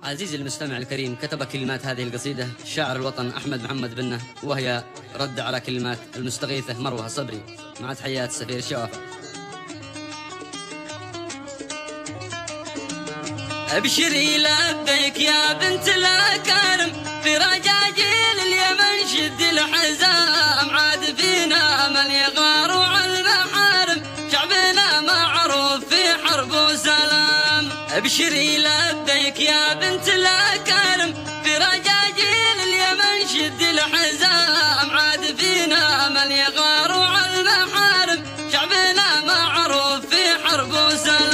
عزيزي المستمع الكريم، كتب كلمات هذه القصيدة شاعر الوطن أحمد محمد بنة، وهي رد على كلمات المستغيثة مروة صبري، مع تحيات سفير شوافة. ابشري لبيك يا بنت الأكارم، في رجاجيل اليمن شد الحزام، عاد فينا من يغار على المحارم، شعبنا معروف في حرب وسلام. ابشري لبيك يا بنت الأكارم، في رجاجيل اليمن شد الحزام، عاد فينا من يغار على المحارم، شعبنا معروف في حرب وسلام.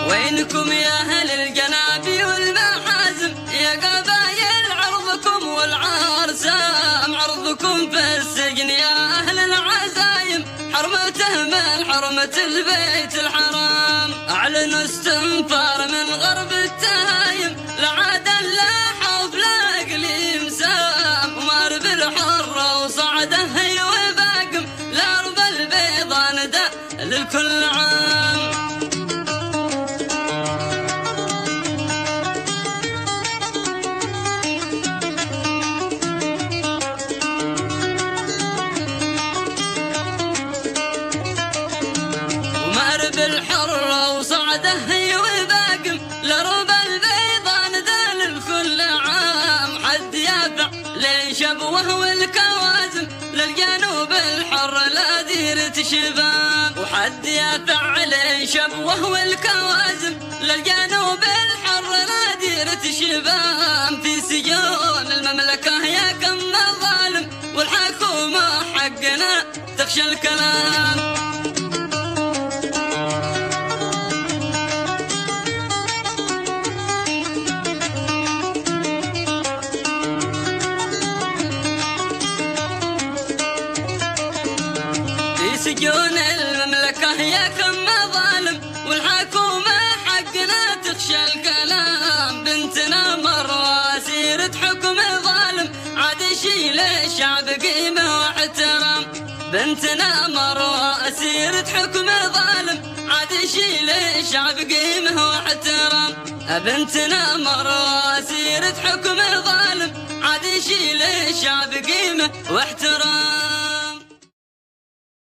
وينكم يا أهل الجنابي والمحازم، يا قبايل عرضكم والعرسام، عرضكم في السجن يا أهل العزايم، حرمته من حرمة البيت الحرام. أعلنوا استنفار من غرب التهايم، لعاد لا حوف لا إقليم سام، ومار بالحرة وصعده هي وباقم، الأرض البيضاء ندى للكل عام. بالحرة وصعده هي وباقم، لرب البيضاء ندى للكل عام، حد يافع للشبوه والكوازم، للجنوب الحر لا ديرة شباب، وحد يافع للشبوه والكوازم، للجنوب الحر لا ديرة شباب. في سجون المملكة يا كم ظالم، والحكومة حقنا تخشى الكلام. سجون المملكة يا كم ظالم، والحكومة حقنا تخشى الكلام. بنتنا مرة سيرة حكم ظالم، عاد يشيل الشعب قيمة واحترام. بنتنا مرة سيرة حكم ظالم، عاد يشيل الشعب قيمة واحترام. بنتنا مرة سيرة حكم ظالم، عاد يشيل الشعب قيمة واحترام.